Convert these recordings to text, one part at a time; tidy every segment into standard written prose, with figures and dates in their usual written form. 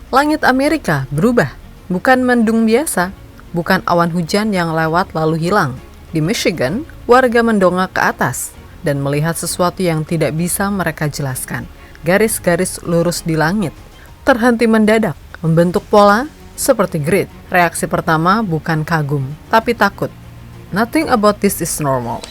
Langit Amerika berubah, bukan mendung biasa, bukan awan hujan yang lewat lalu hilang. Di Michigan, warga mendongak ke atas dan melihat sesuatu yang tidak bisa mereka jelaskan. Garis-garis lurus di langit terhenti mendadak, membentuk pola seperti grid. Reaksi pertama bukan kagum, tapi takut. Nothing about this is normal.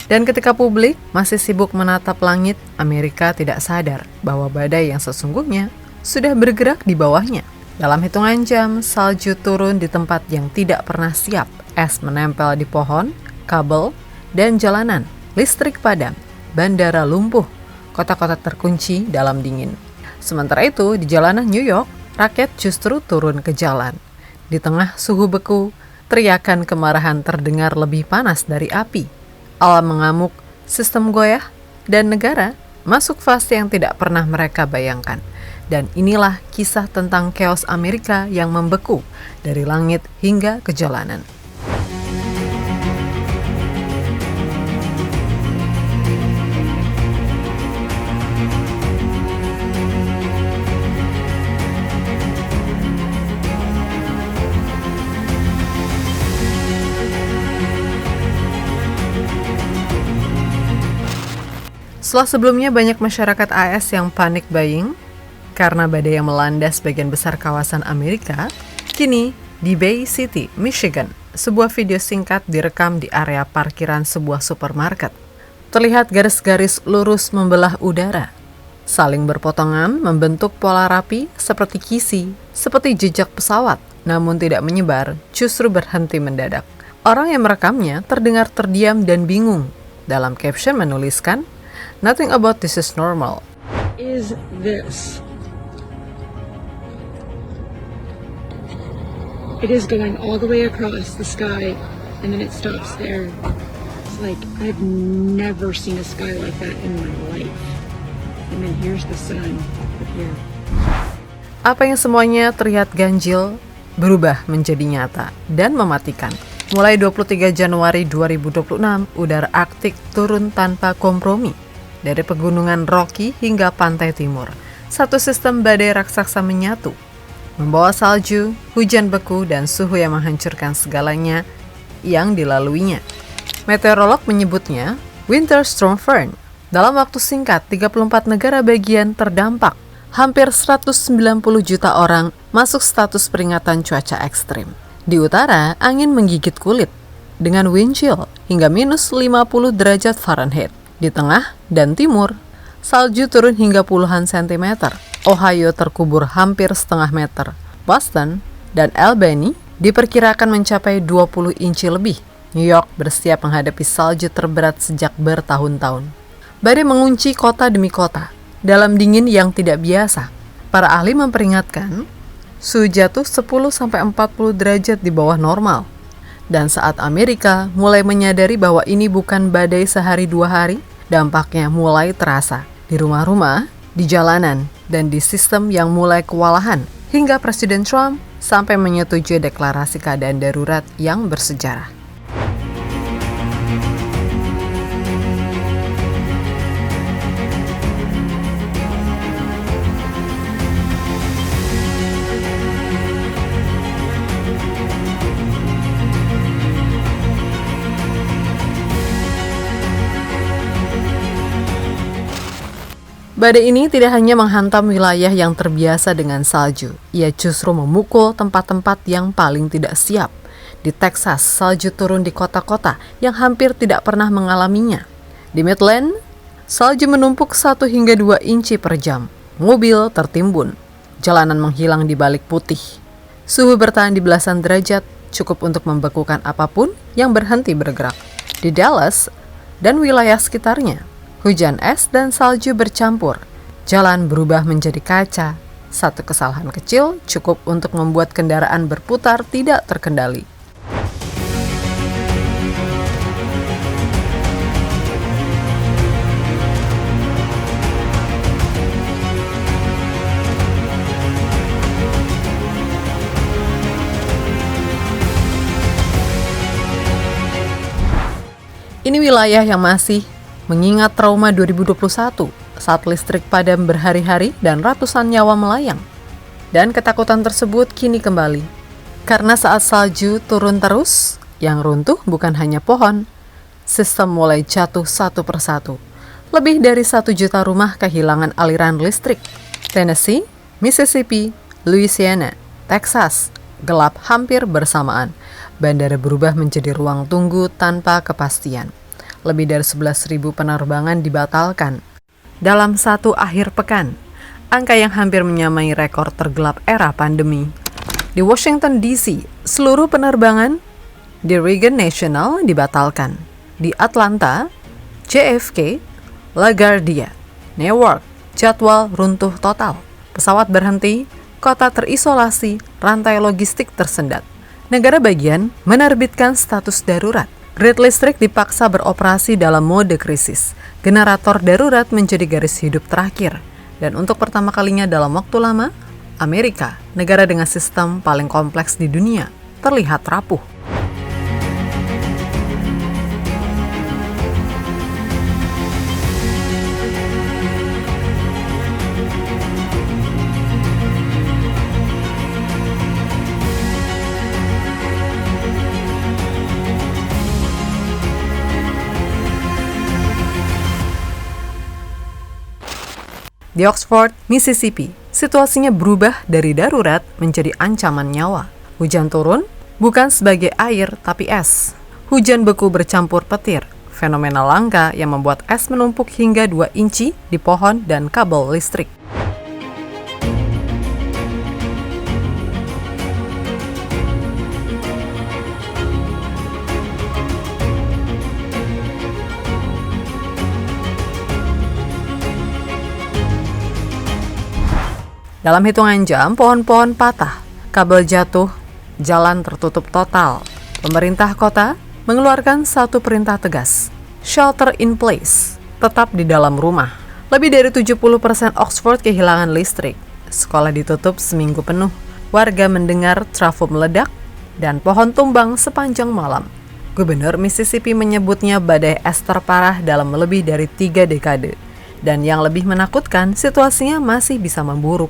Dan ketika publik masih sibuk menatap langit, Amerika tidak sadar bahwa badai yang sesungguhnya sudah bergerak di bawahnya. Dalam hitungan jam, salju turun di tempat yang tidak pernah siap. Es menempel di pohon, kabel, dan jalanan. Listrik padam, bandara lumpuh, kota-kota terkunci dalam dingin. Sementara itu, di jalanan New York, rakyat justru turun ke jalan. Di tengah suhu beku, teriakan kemarahan terdengar lebih panas dari api. Alam mengamuk, sistem goyah, dan negara masuk fase yang tidak pernah mereka bayangkan. Dan inilah kisah tentang chaos Amerika yang membeku dari langit hingga ke jalanan. Setelah sebelumnya banyak masyarakat AS yang panik buying karena badai yang melanda sebagian besar kawasan Amerika, kini di Bay City, Michigan, sebuah video singkat direkam di area parkiran sebuah supermarket. Terlihat garis-garis lurus membelah udara, saling berpotongan membentuk pola rapi seperti kisi, seperti jejak pesawat, namun tidak menyebar, justru berhenti mendadak. Orang yang merekamnya terdengar terdiam dan bingung. Dalam caption menuliskan, "Nothing about this is normal." Is this? It is going all the way across the sky, and then it stops there. It's like, I've never seen a sky like that in my life. And then here's the sun up here. Apa yang semuanya terlihat ganjil berubah menjadi nyata dan mematikan. Mulai 23 Januari 2026, udara Arktik turun tanpa kompromi. Dari pegunungan Rocky hingga pantai timur, satu sistem badai raksasa menyatu, membawa salju, hujan beku, dan suhu yang menghancurkan segalanya yang dilaluinya. Meteorolog menyebutnya Winter Storm Fern. Dalam waktu singkat, 34 negara bagian terdampak. Hampir 190 juta orang masuk status peringatan cuaca ekstrim. Di utara, angin menggigit kulit dengan wind chill hingga minus 50 derajat Fahrenheit. Di tengah dan timur, salju turun hingga puluhan sentimeter. Ohio terkubur hampir setengah meter. Boston dan Albany diperkirakan mencapai 20 inci lebih. New York bersiap menghadapi salju terberat sejak bertahun-tahun. Badai mengunci kota demi kota dalam dingin yang tidak biasa. Para ahli memperingatkan, suhu jatuh 10-40 derajat di bawah normal. Dan saat Amerika mulai menyadari bahwa ini bukan badai sehari dua hari, dampaknya mulai terasa di rumah-rumah, di jalanan, dan di sistem yang mulai kewalahan, hingga Presiden Trump sampai menyetujui deklarasi keadaan darurat yang bersejarah. Badai ini tidak hanya menghantam wilayah yang terbiasa dengan salju, ia justru memukul tempat-tempat yang paling tidak siap. Di Texas, salju turun di kota-kota yang hampir tidak pernah mengalaminya. Di Midland, salju menumpuk 1 hingga 2 inci per jam. Mobil tertimbun, jalanan menghilang di balik putih. Suhu bertahan di belasan derajat, cukup untuk membekukan apapun yang berhenti bergerak. Di Dallas dan wilayah sekitarnya, hujan es dan salju bercampur. Jalan berubah menjadi kaca. Satu kesalahan kecil cukup untuk membuat kendaraan berputar tidak terkendali. Ini wilayah yang masih mengingat trauma 2021 saat listrik padam berhari-hari dan ratusan nyawa melayang. Dan ketakutan tersebut kini kembali. Karena saat salju turun terus, yang runtuh bukan hanya pohon, sistem mulai jatuh satu persatu. Lebih dari 1 juta rumah kehilangan aliran listrik. Tennessee, Mississippi, Louisiana, Texas, gelap hampir bersamaan. Bandara berubah menjadi ruang tunggu tanpa kepastian. Lebih dari 11.000 penerbangan dibatalkan. Dalam satu akhir pekan, angka yang hampir menyamai rekor tergelap era pandemi. Di Washington DC, seluruh penerbangan di Reagan National dibatalkan. Di Atlanta, JFK, LaGuardia, Newark, jadwal runtuh total. Pesawat berhenti, kota terisolasi, rantai logistik tersendat. Negara bagian menerbitkan status darurat. Grid listrik dipaksa beroperasi dalam mode krisis. Generator darurat menjadi garis hidup terakhir. Dan untuk pertama kalinya dalam waktu lama, Amerika, negara dengan sistem paling kompleks di dunia, terlihat rapuh. Di Oxford, Mississippi, situasinya berubah dari darurat menjadi ancaman nyawa. Hujan turun, bukan sebagai air tapi es. Hujan beku bercampur petir, fenomena langka yang membuat es menumpuk hingga 2 inci di pohon dan kabel listrik. Dalam hitungan jam, pohon-pohon patah, kabel jatuh, jalan tertutup total. Pemerintah kota mengeluarkan satu perintah tegas, shelter in place, tetap di dalam rumah. Lebih dari 70% Oxford kehilangan listrik. Sekolah ditutup seminggu penuh. Warga mendengar trafo meledak dan pohon tumbang sepanjang malam. Gubernur Mississippi menyebutnya badai es terparah dalam lebih dari 3 dekade. Dan yang lebih menakutkan, situasinya masih bisa memburuk.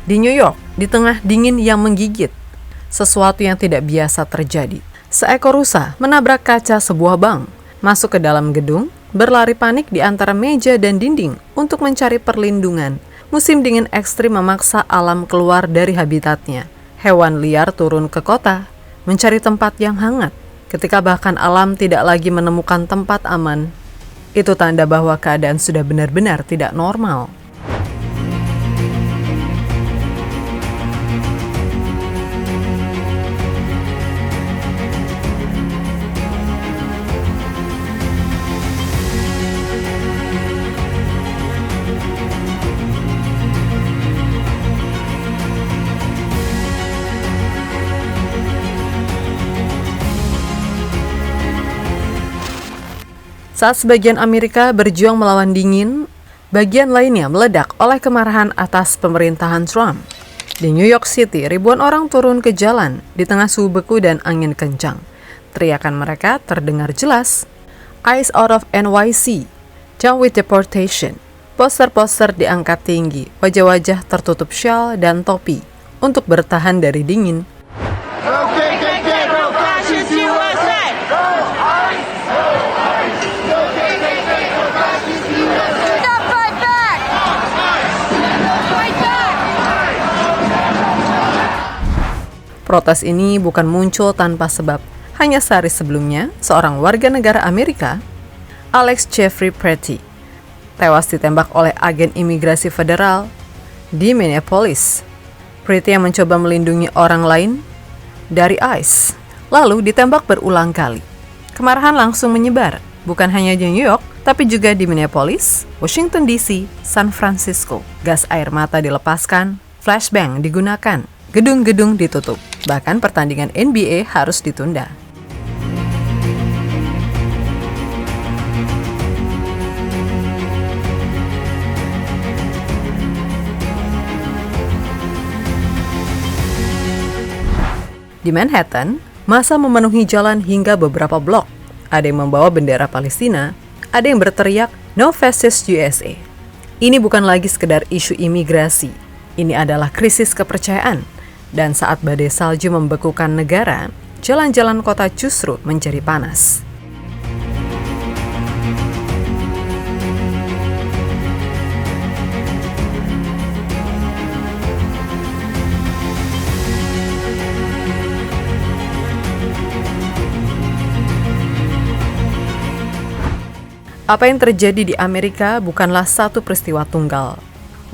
Di New York, di tengah dingin yang menggigit, sesuatu yang tidak biasa terjadi. Seekor rusa menabrak kaca sebuah bank, masuk ke dalam gedung, berlari panik di antara meja dan dinding untuk mencari perlindungan. Musim dingin ekstrim memaksa alam keluar dari habitatnya. Hewan liar turun ke kota, mencari tempat yang hangat. Ketika bahkan alam tidak lagi menemukan tempat aman, itu tanda bahwa keadaan sudah benar-benar tidak normal. Saat sebagian Amerika berjuang melawan dingin, bagian lainnya meledak oleh kemarahan atas pemerintahan Trump. Di New York City, ribuan orang turun ke jalan di tengah suhu beku dan angin kencang. Teriakan mereka terdengar jelas. Eyes out of NYC, down with deportation. Poster-poster diangkat tinggi, wajah-wajah tertutup syal dan topi untuk bertahan dari dingin. Protes ini bukan muncul tanpa sebab. Hanya sehari sebelumnya, seorang warga negara Amerika, Alex Jeffrey Pretty, tewas ditembak oleh agen imigrasi federal di Minneapolis. Pretty yang mencoba melindungi orang lain dari ICE, lalu ditembak berulang kali. Kemarahan langsung menyebar, bukan hanya di New York, tapi juga di Minneapolis, Washington DC, San Francisco. Gas air mata dilepaskan, flashbang digunakan, gedung-gedung ditutup. Bahkan pertandingan NBA harus ditunda. Di Manhattan, massa memenuhi jalan hingga beberapa blok. Ada yang membawa bendera Palestina, ada yang berteriak "No Fascist USA". Ini bukan lagi sekedar isu imigrasi. Ini adalah krisis kepercayaan. Dan saat badai salju membekukan negara, jalan-jalan kota justru menjadi panas. Apa yang terjadi di Amerika bukanlah satu peristiwa tunggal.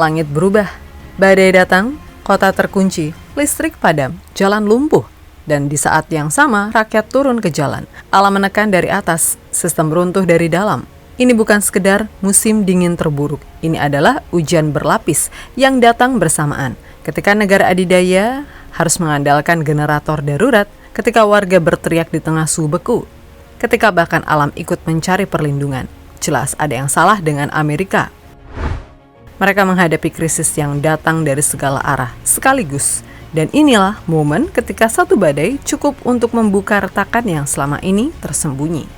Langit berubah, badai datang, kota terkunci, listrik padam, jalan lumpuh, dan di saat yang sama rakyat turun ke jalan. Alam menekan dari atas, sistem runtuh dari dalam. Ini bukan sekedar musim dingin terburuk. Ini adalah hujan berlapis yang datang bersamaan. Ketika negara adidaya harus mengandalkan generator darurat, ketika warga berteriak di tengah suhu beku, ketika bahkan alam ikut mencari perlindungan. Jelas ada yang salah dengan Amerika. Mereka menghadapi krisis yang datang dari segala arah sekaligus. Dan inilah momen ketika satu badai cukup untuk membuka retakan yang selama ini tersembunyi.